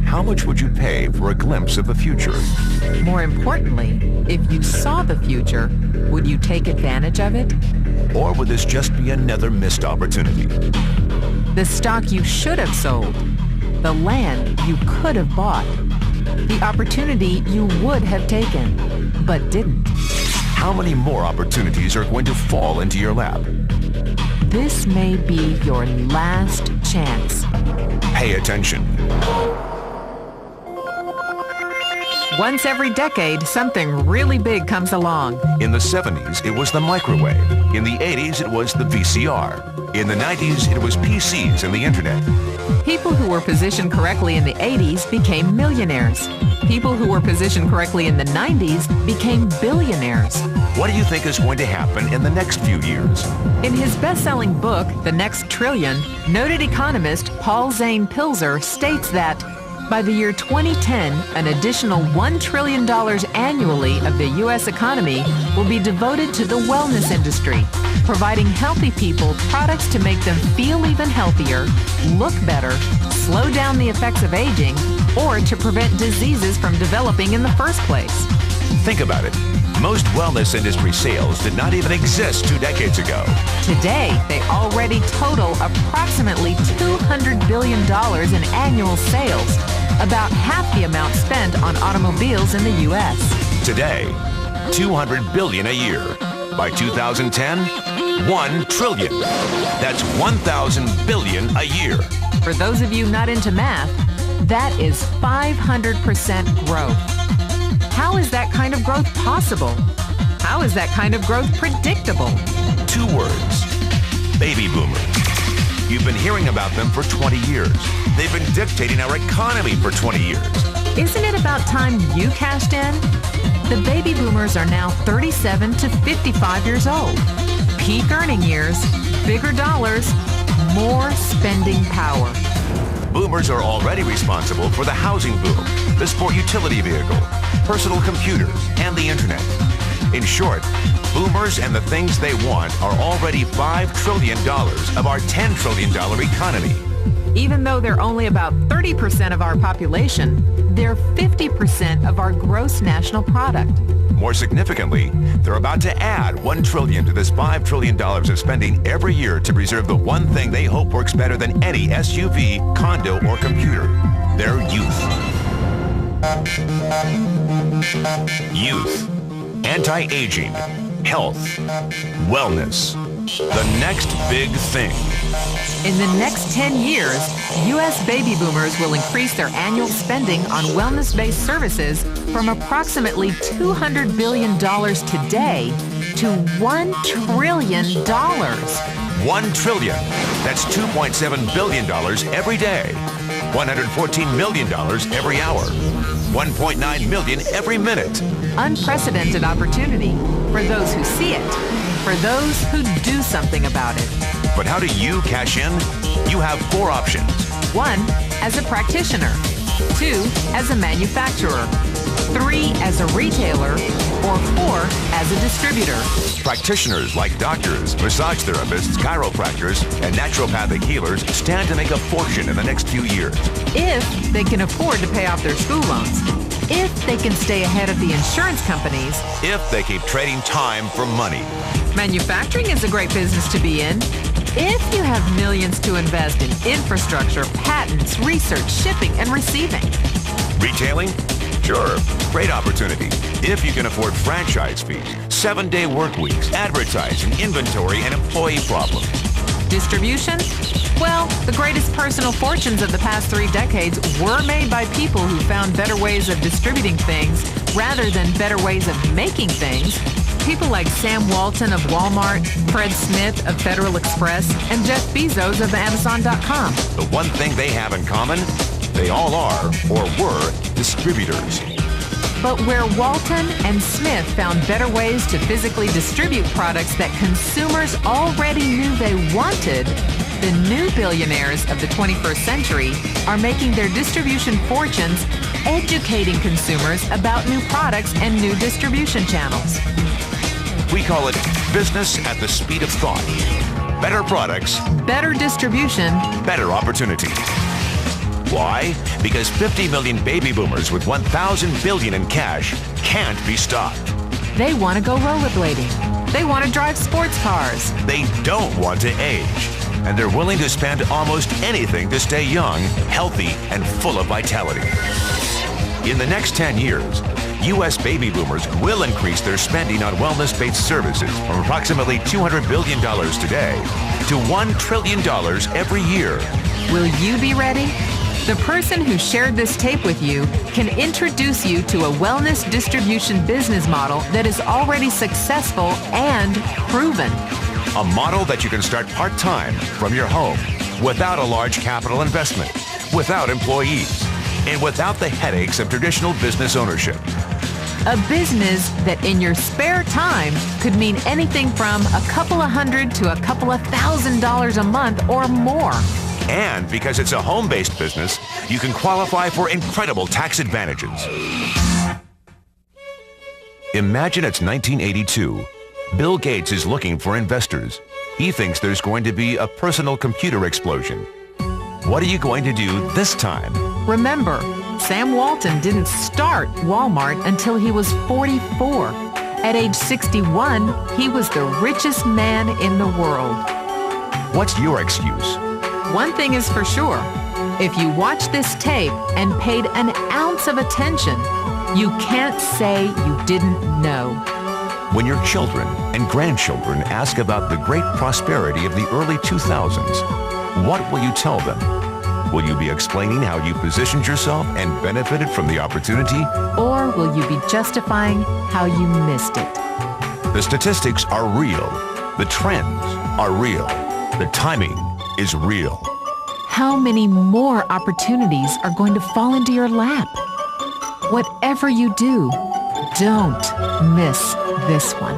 how much would you pay for a glimpse of the future? More importantly, if you saw the future, would you take advantage of it? Or would this just be another missed opportunity? The stock you should have sold, the land you could have bought, the opportunity you would have taken, but didn't. How many more opportunities are going to fall into your lap? This may be your last chance. Pay attention. Once every decade, something really big comes along. In the 70s, it was the microwave. In the 80s, it was the VCR. In the 90s, it was PCs and the internet. People who were positioned correctly in the 80s became millionaires. People who were positioned correctly in the 90s became billionaires. What do you think is going to happen in the next few years? In his best-selling book, The Next Trillion, noted economist Paul Zane Pilzer states that by the year 2010, an additional $1 trillion annually of the U.S. economy will be devoted to the wellness industry, providing healthy people products to make them feel even healthier, look better, slow down the effects of aging, or to prevent diseases from developing in the first place. Think about it. Most wellness industry sales did not even exist 2 decades ago. Today, they already total approximately $200 billion in annual sales, about half the amount spent on automobiles in the U.S. Today, $200 billion a year. By 2010, $1 trillion. That's 1,000 billion a year. For those of you not into math, that is 500% growth. How is that kind of growth possible? How is that kind of growth predictable? 2 words. Baby boomers. You've been hearing about them for 20 years. They've been dictating our economy for 20 years. Isn't it about time you cashed in? The baby boomers are now 37 to 55 years old. Peak earning years, bigger dollars, more spending power. Boomers are already responsible for the housing boom, the sport utility vehicle, personal computers, and the internet. In short, boomers and the things they want are already $5 trillion of our $10 trillion economy. Even though they're only about 30% of our population, they're 50% of our gross national product. More significantly, they're about to add $1 trillion to this $5 trillion of spending every year to preserve the one thing they hope works better than any SUV, condo, or computer: their youth. Youth. Anti-aging. Health. Wellness. The next big thing. In the next 10 years, U.S. baby boomers will increase their annual spending on wellness-based services from approximately $200 billion today to $1 trillion. $1 trillion. That's $2.7 billion every day. $114 million every hour. $1.9 million every minute. Unprecedented opportunity for those who see it, for those who do something about it. But how do you cash in? You have 4 options. 1, as a practitioner. 2, as a manufacturer. 3, as a retailer. Or 4, as a distributor. Practitioners like doctors, massage therapists, chiropractors, and naturopathic healers stand to make a fortune in the next few years. If they can afford to pay off their school loans. If they can stay ahead of the insurance companies. If they keep trading time for money. Manufacturing is a great business to be in. If you have millions to invest in infrastructure, patents, research, shipping, and receiving. Retailing? Sure, great opportunity. If you can afford franchise fees, 7-day work weeks, advertising, inventory, and employee problems. Distribution? Well, the greatest personal fortunes of the past 3 decades were made by people who found better ways of distributing things rather than better ways of making things. People like Sam Walton of Walmart, Fred Smith of Federal Express, and Jeff Bezos of Amazon.com. The one thing they have in common, they all are, or were, distributors. But where Walton and Smith found better ways to physically distribute products that consumers already knew they wanted, the new billionaires of the 21st century are making their distribution fortunes educating consumers about new products and new distribution channels. We call it business at the speed of thought. Better products, better distribution, better opportunity. Why? Because 50 million baby boomers with 1,000 billion in cash can't be stopped. They want to go rollerblading. They want to drive sports cars. They don't want to age. And they're willing to spend almost anything to stay young, healthy, and full of vitality. In the next 10 years, U.S. baby boomers will increase their spending on wellness-based services from approximately $200 billion today to $1 trillion every year. Will you be ready? The person who shared this tape with you can introduce you to a wellness distribution business model that is already successful and proven. A model that you can start part-time from your home without a large capital investment, without employees, and without the headaches of traditional business ownership. A business that in your spare time could mean anything from a couple of $100 to a couple of $1,000 a month or more. And because it's a home-based business, you can qualify for incredible tax advantages. Imagine it's 1982. Bill Gates is looking for investors. He thinks there's going to be a personal computer explosion. What are you going to do this time? Remember, Sam Walton didn't start Walmart until he was 44. At age 61, he was the richest man in the world. What's your excuse? One thing is for sure. If you watch this tape and paid an ounce of attention, you can't say you didn't know. When your children and grandchildren ask about the great prosperity of the early 2000s, what will you tell them? Will you be explaining how you positioned yourself and benefited from the opportunity? Or will you be justifying how you missed it? The statistics are real. The trends are real. The timing is real. How many more opportunities are going to fall into your lap? Whatever you do, don't miss this one.